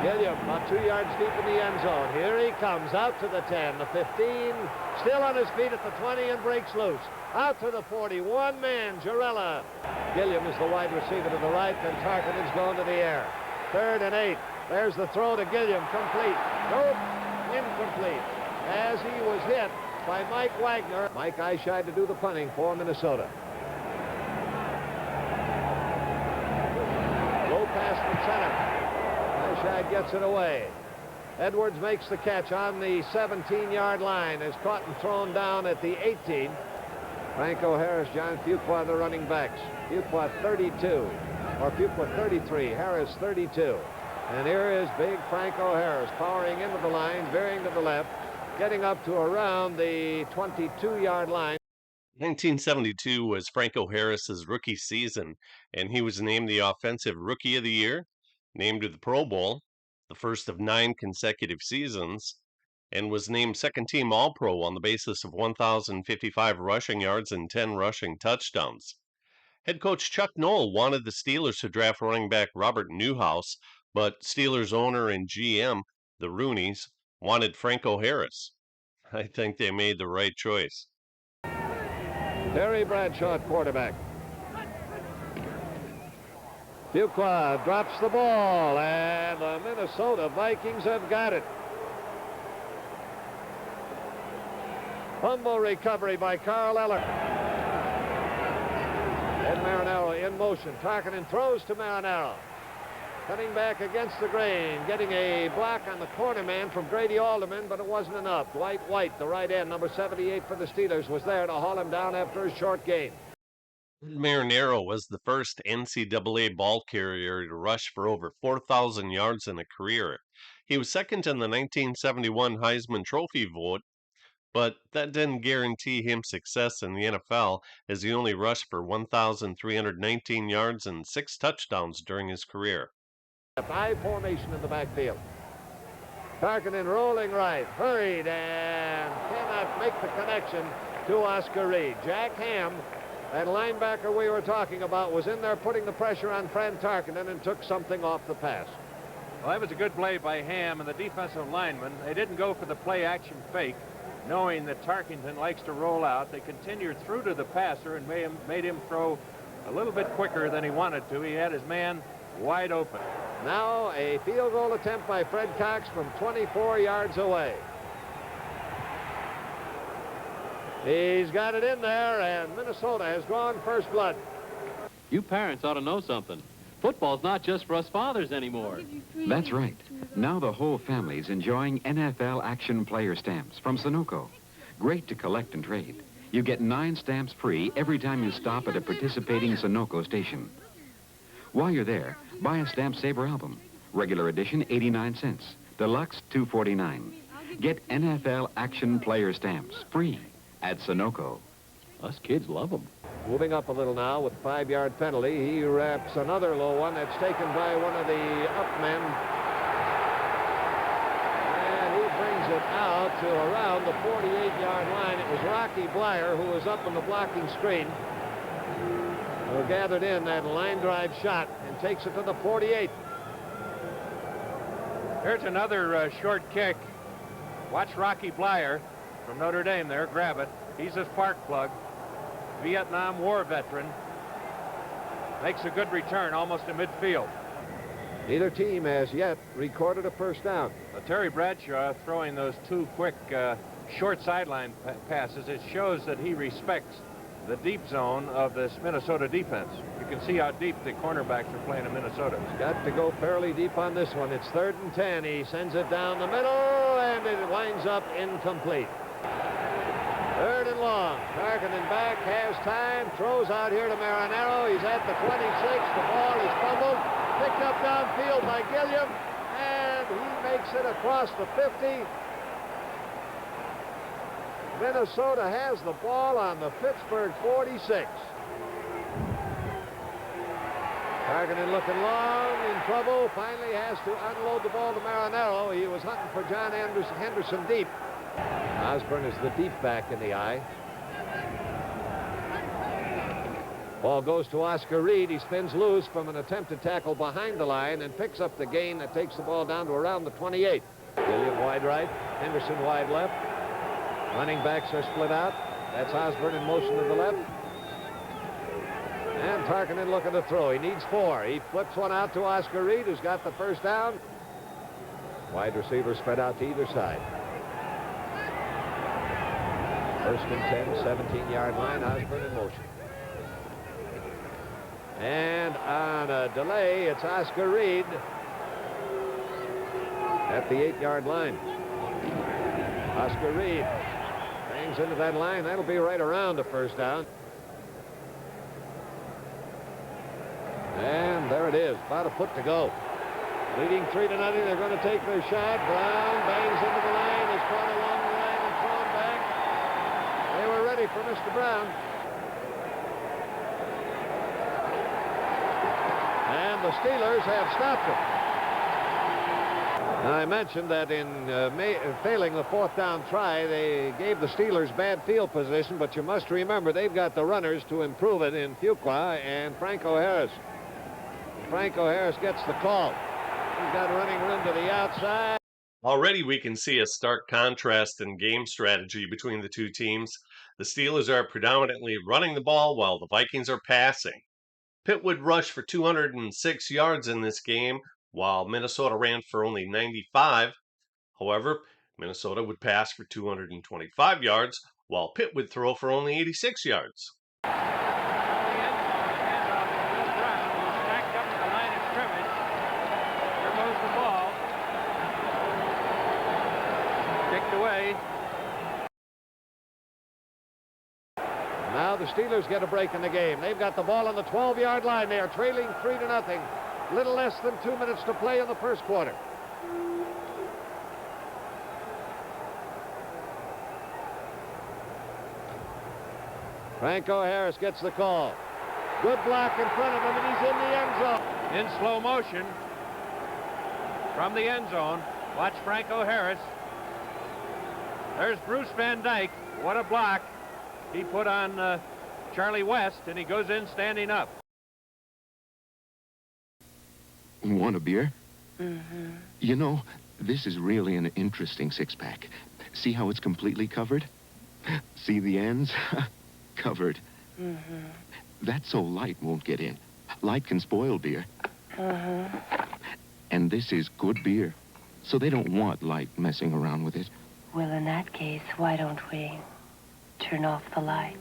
Gilliam about 2 yards deep in the end zone. Here he comes out to the 10, the 15, still on his feet at the 20 and breaks loose. Out to the 40, one man, Jarella. Gilliam is the wide receiver to the right, and Tarkenton's going to the air. 3rd and 8. There's the throw to Gilliam, complete. Nope, incomplete. As he was hit by Mike Wagner. Mike Eyeshide to do the punting for Minnesota. Low pass from center. Eyeshide gets it away. Edwards makes the catch on the 17-yard line. Is caught and thrown down at the 18. Franco Harris, John Fuqua, the running backs. Fuqua 32, or Fuqua 33, Harris 32. And here is big Franco Harris powering into the line, veering to the left, getting up to around the 22-yard line. 1972 was Franco Harris's rookie season, and he was named the Offensive Rookie of the Year, named to the Pro Bowl, the first of 9 consecutive seasons, and was named second-team All-Pro on the basis of 1,055 rushing yards and 10 rushing touchdowns. Head coach Chuck Noll wanted the Steelers to draft running back Robert Newhouse, but Steelers owner and GM, the Rooneys, wanted Franco Harris. I think they made the right choice. Terry Bradshaw, quarterback. Fuqua drops the ball, and the Minnesota Vikings have got it. Fumble recovery by Carl Eller. Ed Marinaro in motion. Tarkenton throws to Marinaro. Cutting back against the grain, getting a block on the corner man from Grady Alderman, but it wasn't enough. Dwight White, the right end, number 78 for the Steelers, was there to haul him down after a short gain. Marinaro was the first NCAA ball carrier to rush for over 4,000 yards in a career. He was second in the 1971 Heisman Trophy vote, but that didn't guarantee him success in the NFL, as he only rushed for 1,319 yards and 6 touchdowns during his career. I formation in the backfield. Tarkenton rolling right, hurried, and cannot make the connection to Oscar Reed. Jack Ham, that linebacker we were talking about, was in there putting the pressure on Fran Tarkenton and took something off the pass. Well, that was a good play by Ham and the defensive lineman. They didn't go for the play-action fake, knowing that Tarkenton likes to roll out. They continued through to the passer and made him throw a little bit quicker than he wanted to. He had his man wide open. Now a field goal attempt by Fred Cox from 24 yards away. He's got it in there, and Minnesota has gone first blood. You parents ought to know something. Football's not just for us fathers anymore. That's right. Now the whole family's enjoying NFL Action Player Stamps from Sunoco. Great to collect and trade. You get 9 stamps free every time you stop at a participating Sunoco station. While you're there, buy a Stamp Saver album. Regular edition, 89 cents. Deluxe, $2.49. Get NFL Action Player Stamps free at Sunoco. Us kids love them. Moving up a little now with a 5-yard penalty. He wraps another low one that's taken by one of the up men. And he brings it out to around the 48-yard line. It was Rocky Blyer who was up on the blocking screen, who gathered in that line drive shot and takes it to the 48. Here's another short kick. Watch Rocky Blyer from Notre Dame there. Grab it. He's a spark plug. Vietnam War veteran. Makes a good return almost to midfield. Neither team has yet recorded a first down. Terry Bradshaw throwing those 2 quick short sideline passes. It shows that he respects the deep zone of this Minnesota defense. You can see how deep the cornerbacks are playing in Minnesota. He's got to go fairly deep on this one. It's 3rd and 10. He sends it down the middle, and it winds up incomplete. 3rd and long. Tarkenton back, has time, throws out here to Marinaro. He's at the 26. The ball is fumbled, picked up downfield by Gilliam, and he makes it across the 50. Minnesota has the ball on the Pittsburgh 46. Tarkenton looking long, in trouble, finally has to unload the ball to Marinaro. He was hunting for John Henderson deep. Osborne is the deep back in the eye. Ball goes to Oscar Reed. He spins loose from an attempted tackle behind the line and picks up the gain that takes the ball down to around the 28. Gilliam wide right, Henderson wide left. Running backs are split out. That's Osborne in motion to the left. And Tarkenton looking to throw. He needs 4. He flips one out to Oscar Reed, who's got the first down. Wide receivers spread out to either side. First and 10, 17-yard line. Osborne in motion. And on a delay, it's Oscar Reed at the 8-yard line. Oscar Reed bangs into that line. That'll be right around a first down. And there it is, about a foot to go. Leading 3-0. They're going to take their shot. Brown bangs into the line, is caught along the line and thrown back. They were ready for Mr. Brown. And the Steelers have stopped him. Now, I mentioned that in failing the 4th down try, they gave the Steelers bad field position, but you must remember they've got the runners to improve it in Fuqua and Franco Harris. Franco Harris gets the call. He's got running room to the outside. Already we can see a stark contrast in game strategy between the two teams. The Steelers are predominantly running the ball while the Vikings are passing. Pitt would rush for 206 yards in this game, while Minnesota ran for only 95. However, Minnesota would pass for 225 yards, while Pitt would throw for only 86 yards. Now the Steelers get a break in the game. They've got the ball on the 12-yard line. They are trailing 3-0. Little less than 2 minutes to play in the first quarter. Franco Harris gets the call. Good block in front of him, and he's in the end zone. In slow motion from the end zone. Watch Franco Harris. There's Bruce Van Dyke. What a block he put on Charlie West, and he goes in standing up. Want a beer? Mm-hmm. You know, this is really an interesting six-pack. See how it's completely covered? See the ends? Covered. Mm-hmm. That's so light won't get in. Light can spoil beer. Mm-hmm. And this is good beer, so they don't want light messing around with it. Well, in that case, why don't we turn off the lights?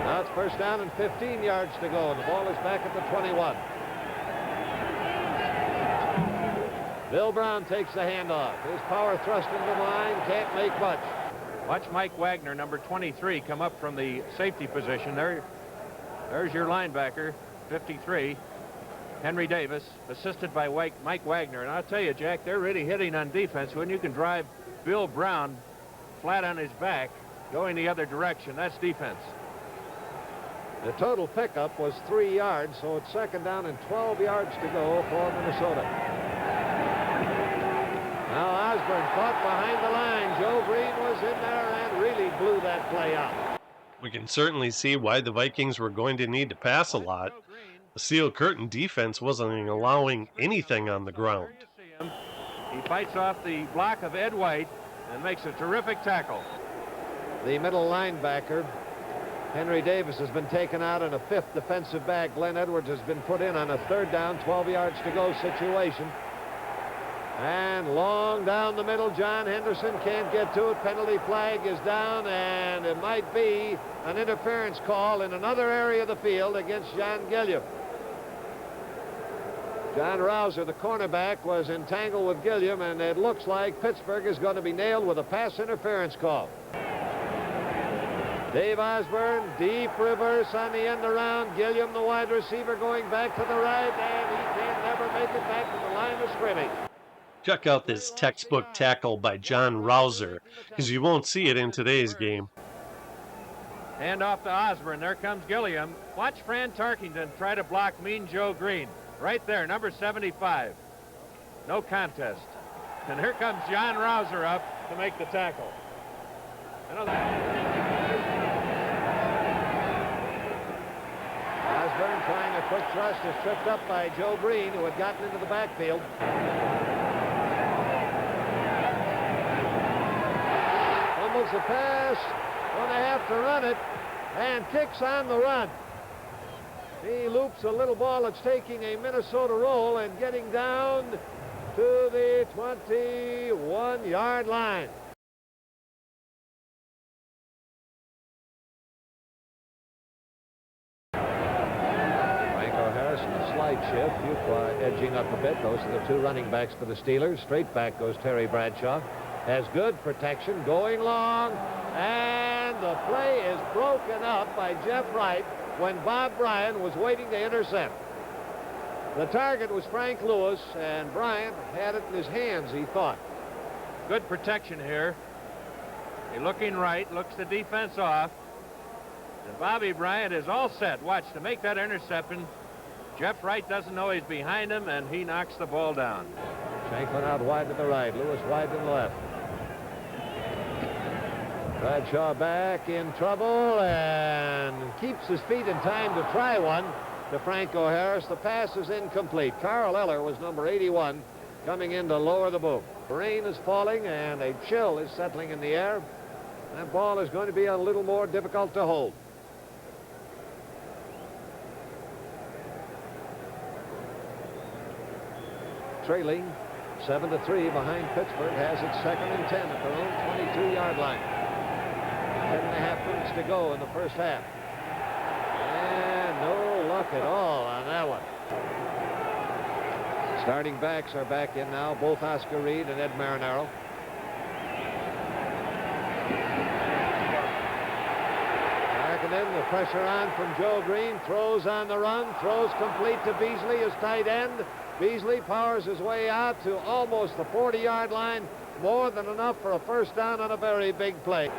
Now it's first down and 15 yards to go, and the ball is back at the 21. Bill Brown takes the handoff. His power thrust into the line, can't make much. Watch Mike Wagner, number 23, come up from the safety position. There's your linebacker, 53. Henry Davis, assisted by Mike Wagner. And I'll tell you, Jack, they're really hitting on defense. When you can drive Bill Brown flat on his back, going the other direction, that's defense. The total pickup was 3 yards, so it's second down and 12 yards to go for Minnesota. Now Osborne caught behind the line. Joe Green was in there and really blew that play out. We can certainly see why the Vikings were going to need to pass a lot. The Steel Curtain defense wasn't allowing anything on the ground. He fights off the block of Ed White and makes a terrific tackle. The middle linebacker, Henry Davis, has been taken out, and a 5th defensive back, Glenn Edwards, has been put in on a third down, 12 yards to go situation. And long down the middle, John Henderson can't get to it. Penalty flag is down, and it might be an interference call in another area of the field against John Gilliam. John Rouser, the cornerback, was entangled with Gilliam, and it looks like Pittsburgh is going to be nailed with a pass interference call. Dave Osborne, deep reverse on the end around. Gilliam, the wide receiver, going back to the right, and he can never make it back to the line of scrimmage. Check out this textbook tackle by John Rouser, because you won't see it in today's game. Hand off to Osborne. There comes Gilliam. Watch Fran Tarkenton try to block Mean Joe Green. Right there, number 75. No contest. And here comes John Rouser up to make the tackle. quick thrust is tripped up by Joe Green, who had gotten into the backfield. Fumbles the pass. Going to have to run it. And kicks on the run. He loops a little ball that's taking a Minnesota roll and getting down to the 21-yard line. Franco Harris in a slight shift. Fuqua edging up a bit. Those are the two running backs for the Steelers. Straight back goes Terry Bradshaw. Has good protection, going long, and the play is broken up by Jeff Wright when Bob Bryant was waiting to intercept. The target was Frank Lewis, and Bryant had it in his hands, he thought. Good protection here. He's looking right, looks the defense off, and Bobby Bryant is all set. Watch, to make that interception. Jeff Wright doesn't know he's behind him, and he knocks the ball down. Shanklin out wide to the right, Lewis wide to the left. Bradshaw back in trouble and keeps his feet in time to try one to Franco Harris. The pass is incomplete. Carl Eller was number 81 coming in to lower the boom. Rain is falling and a chill is settling in the air. That ball is going to be a little more difficult to hold. Trailing 7-3 behind Pittsburgh, has its 2nd and 10 at their own 22-yard line. 10.5 minutes to go in the first half. And no luck at all on that one. Starting backs are back in now, both Oscar Reed and Ed Marinaro. Markkinen, the pressure on from Joe Green, throws on the run, throws complete to Beasley, his tight end. Beasley powers his way out to almost the 40-yard line, more than enough for a first down on a very big play.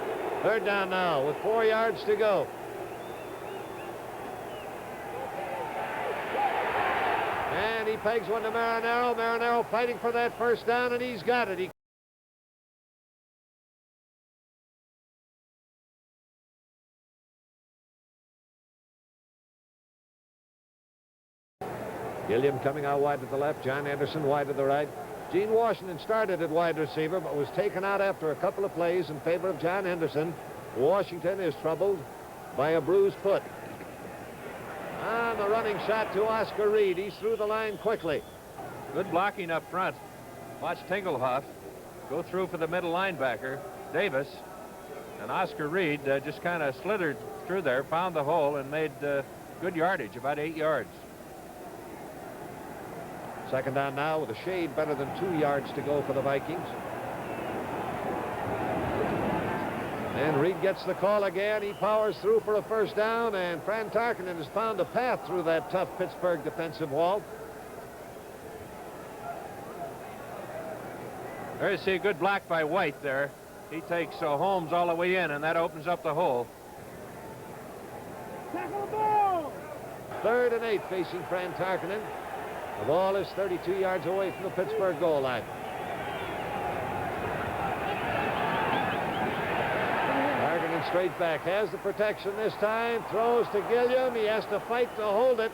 Third down now with 4 yards to go. And he pegs one to Marinaro. Marinaro fighting for that first down, and he's got it. Gilliam coming out wide to the left. John Anderson wide to the right. Gene Washington started at wide receiver, but was taken out after a couple of plays in favor of John Henderson. Washington is troubled by a bruised foot. On the running shot to Oscar Reed. He's through the line quickly. Good blocking up front. Watch Tingelhoff go through for the middle linebacker, Davis. And Oscar Reed just kind of slithered through there, found the hole, and made good yardage, about 8 yards. Second down now with a shade better than 2 yards to go for the Vikings. And Reed gets the call again. He powers through for a first down, and Fran Tarkenton has found a path through that tough Pittsburgh defensive wall. There you see a good block by White there. He takes Holmes all the way in, and that opens up the hole. Tackle the ball! 3rd and 8 facing Fran Tarkenton. The ball is 32 yards away from the Pittsburgh goal line. Tarkenton straight back, has the protection this time, throws to Gilliam. He has to fight to hold it.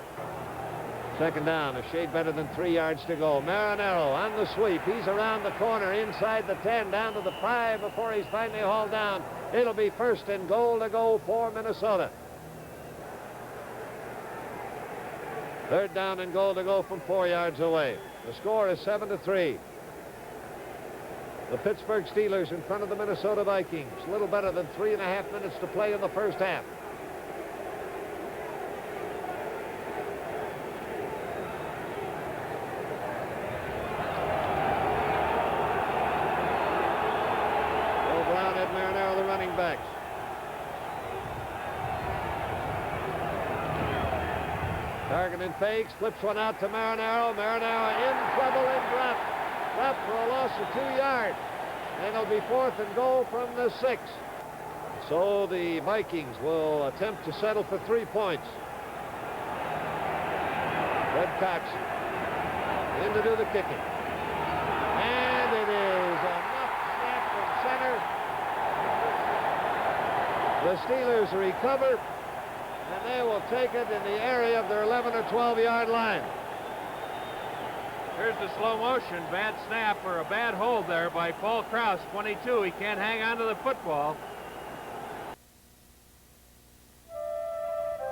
Second down, a shade better than 3 yards to go. Marinaro on the sweep. He's around the corner, inside the 10, down to the 5 before he's finally hauled down. It'll be 1st and goal to go for Minnesota. 3rd down and goal to go from 4 yards away. The score is 7-3. The Pittsburgh Steelers in front of the Minnesota Vikings. A little better than 3.5 minutes to play in the first half. Bill Brown, Ed Marinaro, the running backs. Tarkenton fakes, flips one out to Marinaro. Marinaro in trouble and dropped. Dropped for a loss of 2 yards. And it'll be 4th and goal from the 6. So the Vikings will attempt to settle for 3 points. Red Cox in to do the kicking. And it is a knock snap from center. The Steelers recover. and they will take it in the area of their 11 or 12-yard line. Here's the slow motion. Bad snap or a bad hold there by Paul Krause, 22. He can't hang on to the football.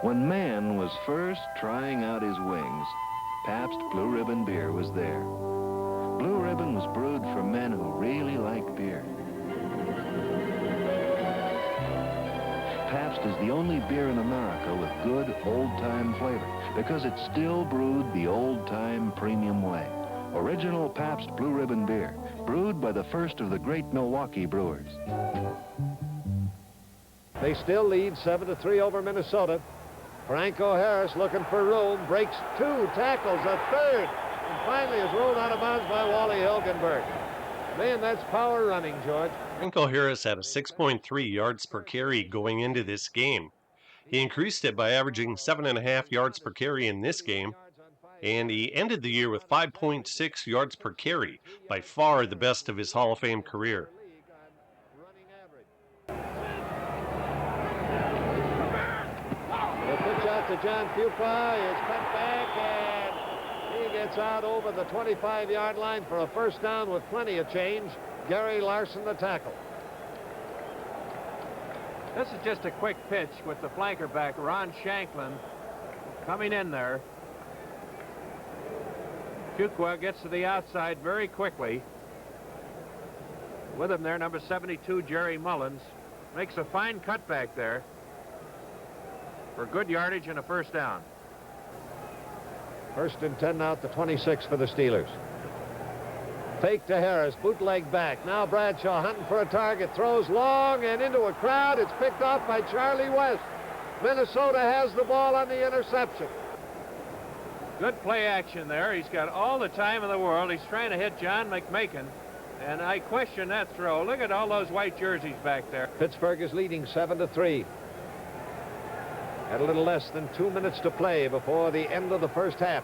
When man was first trying out his wings, Pabst Blue Ribbon beer was there. Blue Ribbon was brewed for men who really like beer. Pabst is the only beer in America with good old-time flavor because it's still brewed the old-time premium way. Original Pabst Blue Ribbon beer, brewed by the first of the great Milwaukee brewers. They still lead 7-3 over Minnesota. Franco Harris looking for room, breaks 2 tackles, a third, and finally is rolled out of bounds by Wally Hilgenberg. Man, that's power running, George. Franco Harris had a 6.3 yards per carry going into this game. He increased it by averaging 7.5 yards per carry in this game, and he ended the year with 5.6 yards per carry, by far the best of his Hall of Fame career. The pitch out to John Pupa is cut back, and he gets out over the 25-yard line for a first down with plenty of change. Gary Larson, the tackle. This is just a quick pitch with the flanker back, Ron Shanklin, coming in there. Fuqua gets to the outside very quickly. With him there, number 72, Jerry Mullins. Makes a fine cutback there for good yardage and a first down. 1st and 10 now at the 26 for the Steelers. Fake to Harris, bootleg back. Now Bradshaw hunting for a target, throws long and into a crowd. It's picked off by Charlie West. Minnesota has the ball on the interception. Good play action there. He's got all the time in the world. He's trying to hit John McMakin, and I question that throw. Look at all those white jerseys back there. Pittsburgh is leading 7-3. Had a little less than 2 minutes to play before the end of the first half.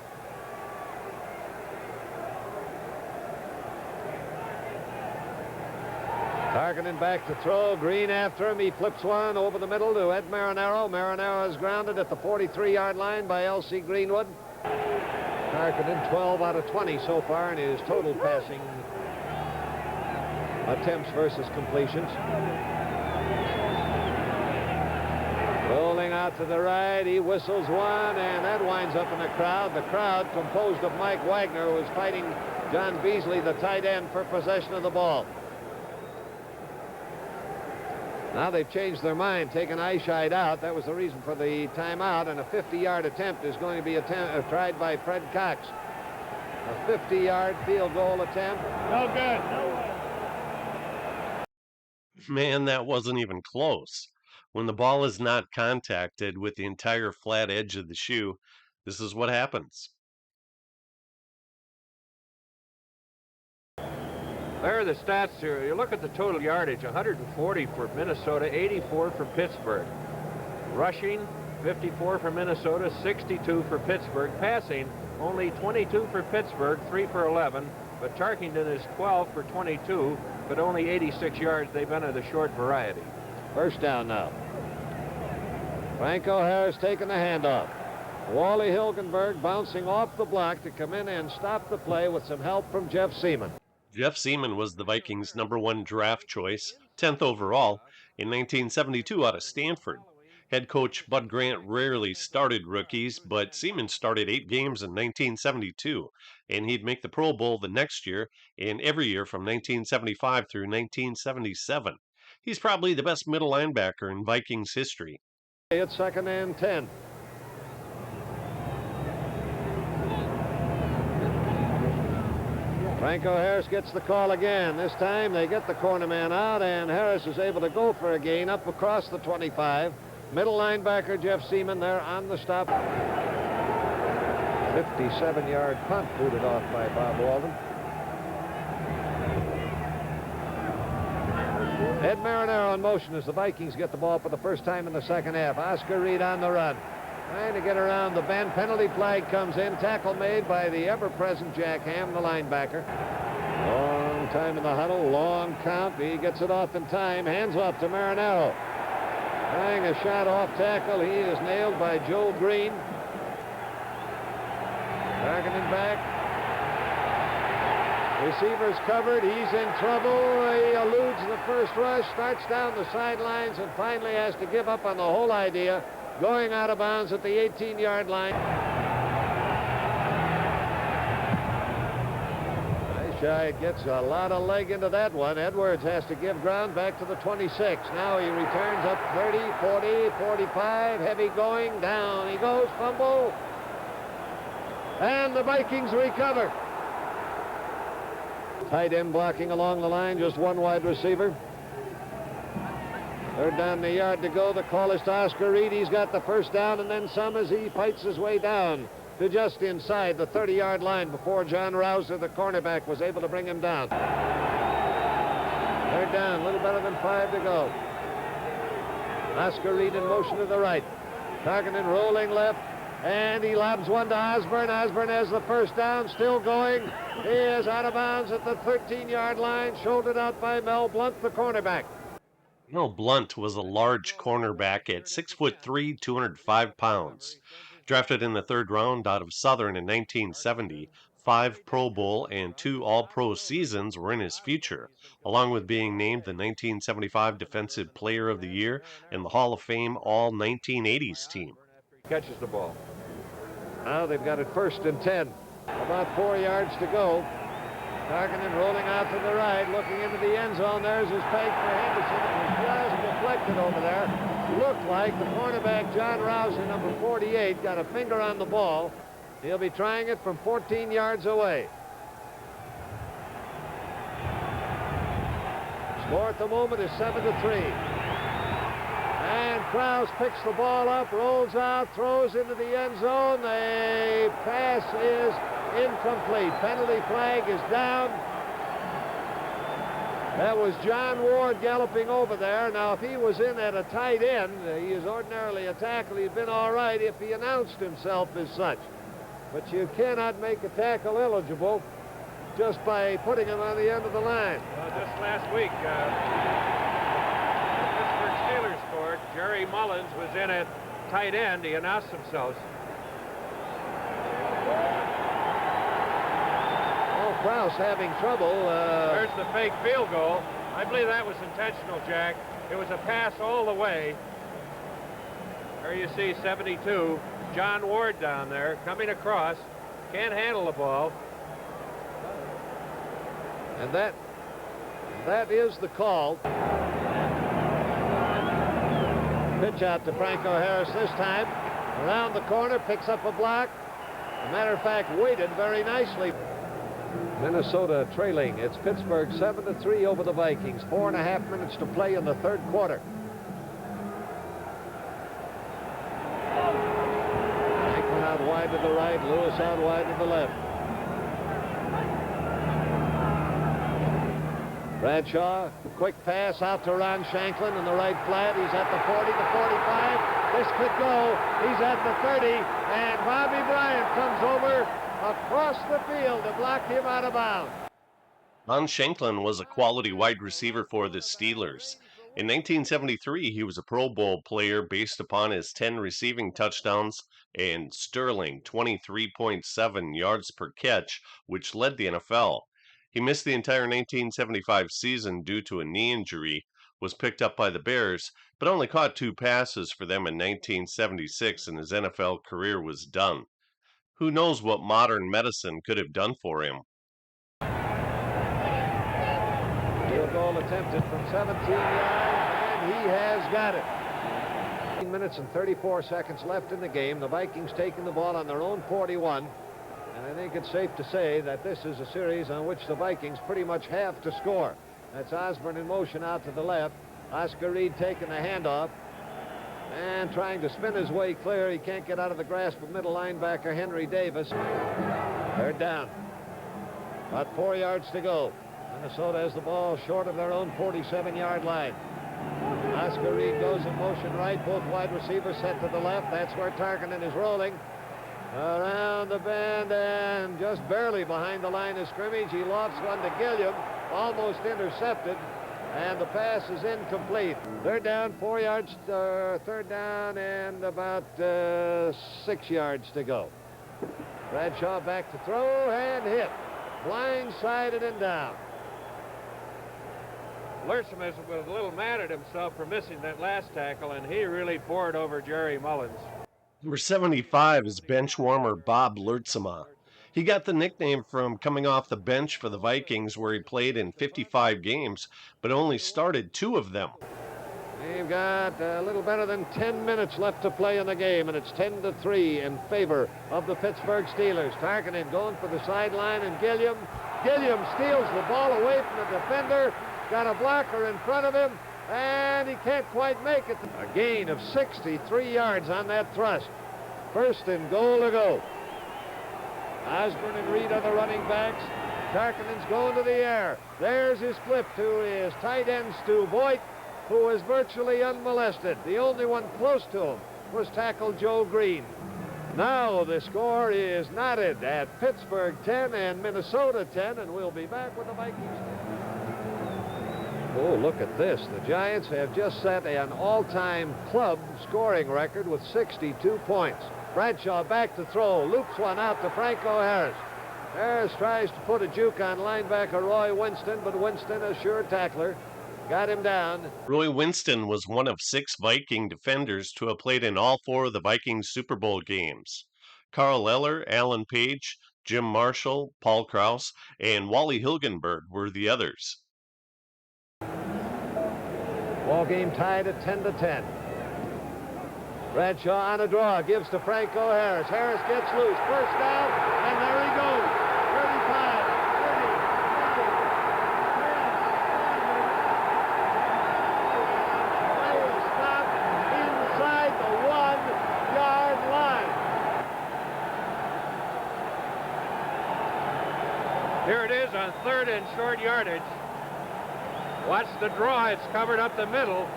Targeting back to throw. Green after him. He flips one over the middle to Ed Marinaro. Marinaro is grounded at the 43-yard line by L.C. Greenwood. Targeting 12 out of 20 so far in his total passing attempts versus completions. Rolling out to the right, he whistles one, and that winds up in the crowd. The crowd composed of Mike Wagner, who was fighting John Beasley, the tight end, for possession of the ball. Now they've changed their mind, taken Eichheit out. That was the reason for the timeout, and a 50-yard attempt is going to be tried by Fred Cox. A 50-yard field goal attempt. No good. Man, that wasn't even close. When the ball is not contacted with the entire flat edge of the shoe, this is what happens. There are the stats here. You look at the total yardage, 140 for Minnesota, 84 for Pittsburgh. Rushing, 54 for Minnesota, 62 for Pittsburgh. Passing, only 22 for Pittsburgh, 3 for 11. But Tarkington is 12 for 22, but only 86 yards. They've been of the short variety. First down now. Franco Harris taking the handoff. Wally Hilgenberg bouncing off the block to come in and stop the play with some help from Jeff Seaman. Jeff Seaman was the Vikings' #1 draft choice, 10th overall, in 1972 out of Stanford. Head coach Bud Grant rarely started rookies, but Seaman started 8 games in 1972, and he'd make the Pro Bowl the next year and every year from 1975 through 1977. He's probably the best middle linebacker in Vikings history. It's 2nd and 10. Franco Harris gets the call again. This time they get the corner man out, and Harris is able to go for a gain up across the 25. Middle linebacker Jeff Seaman there on the stop. 57-yard punt booted off by Bob Walden. Ed Marinaro in motion as the Vikings get the ball for the first time in the second half. Oscar Reed on the run. Trying to get around the bend. Penalty flag comes in. Tackle made by the ever-present Jack Ham, the linebacker. Long time in the huddle. Long count. He gets it off in time. Hands off to Marinaro. Trying a shot off tackle. He is nailed by Joe Green. Targeting back. Receivers covered. He's in trouble. He eludes the first rush, starts down the sidelines, and finally has to give up on the whole idea, going out of bounds at the 18-yard line. It gets a lot of leg into that one. Edwards has to give ground back to the 26. Now he returns up 30, 40, 45. Heavy going. Down he goes. Fumble. And the Vikings recover. Tight end blocking along the line. Just one wide receiver. Third down the yard to go. The call is to Oscar Reed. He's got the first down and then some as he fights his way down to just inside the 30-yard line before John Rouser, the cornerback, was able to bring him down. Third down, a little better than 5 to go. Oscar Reed in motion to the right. Targeting rolling left, and he lobs one to Osborne. Osborne has the first down, still going. He is out of bounds at the 13-yard line, shouldered out by Mel Blunt, the cornerback. Mel Blunt was a large cornerback at 6'3", 205 pounds. Drafted in the third round out of Southern in 1970, 5 Pro Bowl and 2 All-Pro seasons were in his future, along with being named the 1975 Defensive Player of the Year and the Hall of Fame All-1980s team. Catches the ball. Now they've got it 1st and 10. About 4 yards to go. Targeting rolling out to the right, looking into the end zone. There's his peg for Henderson. It was just deflected over there. Looked like the cornerback, John Rouser, number 48, got a finger on the ball. He'll be trying it from 14 yards away. Score at the moment is 7-3. And Krause picks the ball up, rolls out, throws into the end zone. The pass is incomplete. Penalty flag is down. That was John Ward galloping over there. Now, if he was in at a tight end, he is ordinarily a tackle. He'd been all right if he announced himself as such. But you cannot make a tackle eligible just by putting him on the end of the line. Well, just last week, the Pittsburgh Steelers scored. Jerry Mullins was in at tight end. He announced himself. Krause having trouble. There's the fake field goal. I believe that was intentional, Jack. It was a pass all the way. There you see 72. John Ward down there coming across. Can't handle the ball. And that is the call. Pitch out to Franco Harris this time. Around the corner, picks up a block. As a matter of fact, waited very nicely. Minnesota trailing. It's Pittsburgh 7-3 over the Vikings. 4.5 minutes to play in the third quarter. Franklin out wide to the right. Lewis out wide to the left. Bradshaw, quick pass out to Ron Shanklin in the right flat. He's at the 40, the 45. This could go. He's at the 30, and Bobby Bryant comes over across the field to block him out of bounds. Ron Shanklin was a quality wide receiver for the Steelers. In 1973, he was a Pro Bowl player based upon his 10 receiving touchdowns and sterling 23.7 yards per catch, which led the NFL. He missed the entire 1975 season due to a knee injury, was picked up by the Bears, but only caught 2 passes for them in 1976, and his NFL career was done. Who knows what modern medicine could have done for him? Field goal attempted from 17 yards, and he has got it. 15 minutes and 34 seconds left in the game. The Vikings taking the ball on their own 41. And I think it's safe to say that this is a series on which the Vikings pretty much have to score. That's Osborne in motion out to the left. Oscar Reed taking the handoff and trying to spin his way clear. He can't get out of the grasp of middle linebacker Henry Davis. Third down. About 4 yards to go. Minnesota has the ball short of their own 47-yard line. Oscar Reed goes in motion right. Both wide receivers set to the left. That's where Tarkenton is rolling. Around the bend and just barely behind the line of scrimmage. He lofts one to Gilliam. Almost intercepted. And the pass is incomplete. Third down, 4 yards, third down and about 6 yards to go. Bradshaw back to throw and hit. Blindsided and down. Lurchman was a little mad at himself for missing that last tackle, and he really poured over Jerry Mullins. Number 75 is bench warmer Bob Lurtsema. He got the nickname from coming off the bench for the Vikings, where he played in 55 games, but only started 2 of them. They've got a little better than 10 minutes left to play in the game, and it's 10-3 in favor of the Pittsburgh Steelers. Tarkenton going for the sideline, and Gilliam steals the ball away from the defender. Got a blocker in front of him, and he can't quite make it. A gain of 63 yards on that thrust. First and goal to go. Osborne and Reed are the running backs. Tarkenton's going to the air. There's his flip to his tight end, Stu Voigt, who was virtually unmolested. The only one close to him was tackle Joe Green. Now the score is knotted at Pittsburgh 10 and Minnesota 10, and we'll be back with the Vikings. Oh, look at this. The Giants have just set an all-time club scoring record with 62 points. Bradshaw back to throw. Loops one out to Franco Harris. Harris tries to put a juke on linebacker Roy Winston, but Winston, a sure tackler, got him down. Roy Winston was one of 6 Viking defenders to have played in all 4 of the Vikings Super Bowl games. Carl Eller, Alan Page, Jim Marshall, Paul Krause, and Wally Hilgenberg were the others. Ball game tied at 10-10. Bradshaw on a draw, gives to Franco Harris. Harris gets loose, first down, and there he goes. 35, 30, 10. Stop inside the 1-yard line. Here it is on third and short yardage. Watch the draw. It's covered up the middle.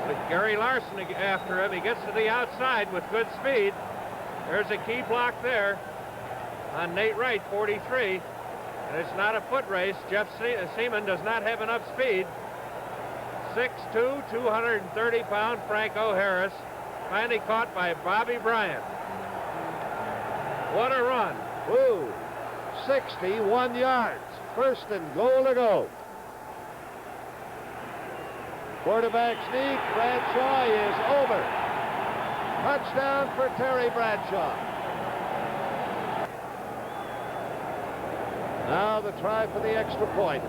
With Gary Larson after him. He gets to the outside with good speed. There's a key block there on Nate Wright, 43. And it's not a foot race. Jeff Seaman does not have enough speed. 6'2", 230-pound Franco Harris. Finally caught by Bobby Bryant. What a run. Woo! 61 yards. First and goal to go. Quarterback sneak. Bradshaw is over. Touchdown for Terry Bradshaw. Now the try for the extra point.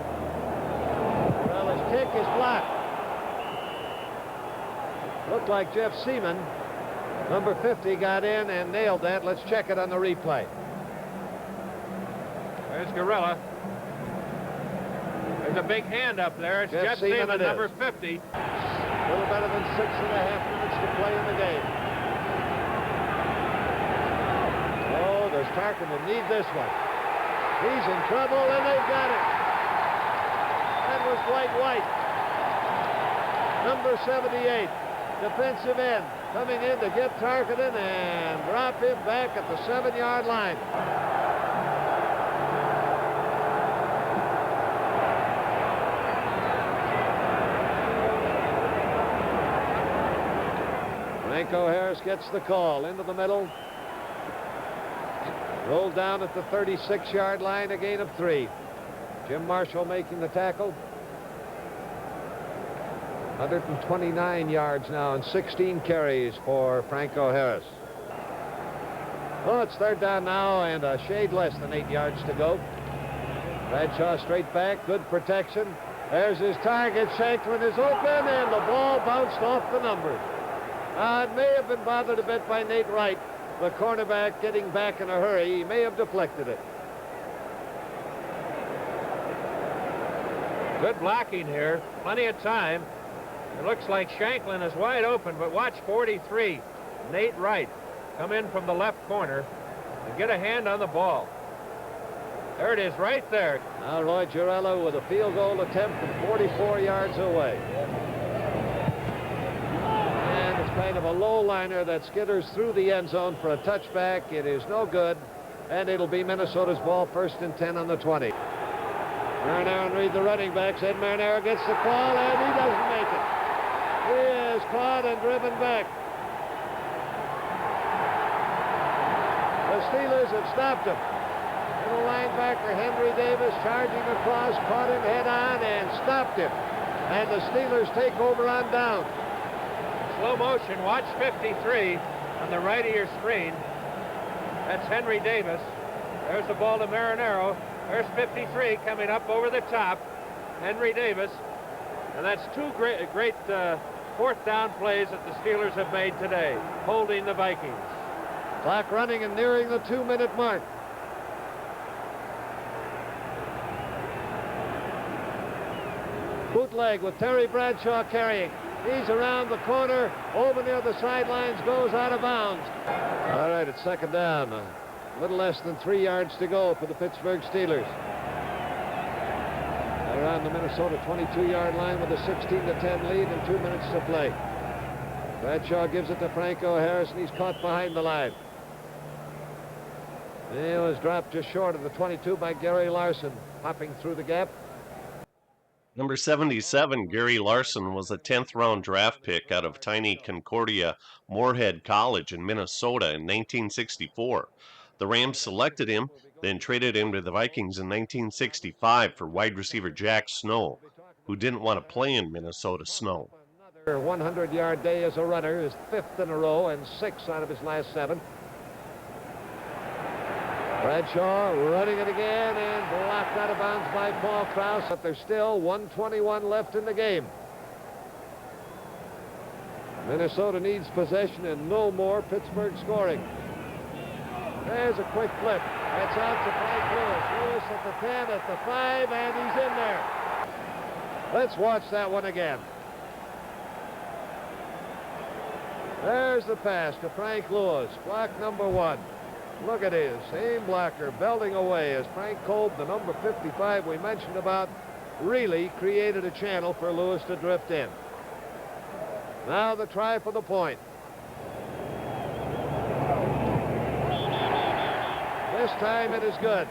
Well, his kick is blocked. Looked like Jeff Seaman, number 50, got in and nailed that. Let's check it on the replay. There's Gorilla. There's a big hand up there. It's Jeff Seaman, number 50. A little better than 6.5 minutes to play in the game. Oh, does Tarkenton need this one? He's in trouble, and they've got it. That was Dwight White. Number 78, defensive end, coming in to get Tarkenton and drop him back at the 7-yard line. Franco Harris gets the call into the middle. Rolled down at the 36-yard line, a gain of 3. Jim Marshall making the tackle. 129 yards now and 16 carries for Franco Harris. Well, it's third down now and a shade less than 8 yards to go. Bradshaw straight back, good protection. There's his target. Shanklin is open, and the ball bounced off the numbers. It may have been bothered a bit by Nate Wright, the cornerback, getting back in a hurry. He may have deflected it. Good blocking here. Plenty of time. It looks like Shanklin is wide open, but watch 43, Nate Wright, come in from the left corner and get a hand on the ball. There it is right there. Now Roy Girello with a field goal attempt from 44 yards away. And it's kind of a low liner that skitters through the end zone for a touchback. It is no good, and it'll be Minnesota's ball, first and 10 on the 20. Marinaro and Reed, the running backs. Ed Marinaro gets the call, and he doesn't make it. He is caught and driven back. The Steelers have stopped him. Little linebacker Henry Davis charging across, caught him head on, and stopped him. And the Steelers take over on down. Slow motion, watch 53 on the right of your screen. That's Henry Davis. There's the ball to Marinaro. There's 53 coming up over the top. Henry Davis. And that's two great fourth down plays that the Steelers have made today, holding the Vikings. Clock running and nearing the 2-minute mark. Bootleg with Terry Bradshaw carrying. He's around the corner, over near the sidelines, goes out of bounds. All right, it's second down. A little less than 3 yards to go for the Pittsburgh Steelers. They're on the Minnesota 22-yard line with a 16-10 lead and 2 minutes to play. Bradshaw gives it to Franco Harris, and he's caught behind the line. He was dropped just short of the 22 by Gary Larson, hopping through the gap. Number 77, Gary Larson, was a 10th-round draft pick out of tiny Concordia Moorhead College in Minnesota in 1964. The Rams selected him, then traded him to the Vikings in 1965 for wide receiver Jack Snow, who didn't want to play in Minnesota snow. Another 100-yard day as a runner, his 5th in a row and 6 out of his last 7. Bradshaw running it again and blocked out of bounds by Paul Krause, but there's still 1:21 left in the game. Minnesota needs possession and no more Pittsburgh scoring. There's a quick flip. That's out to Frank Lewis. Lewis at the 10, at the 5, and he's in there. Let's watch that one again. There's the pass to Frank Lewis, block number 1. Look at his same blocker belting away as Frank Kolb, the number 55 we mentioned about, really created a channel for Lewis to drift in. Now the try for the point. This time it is good.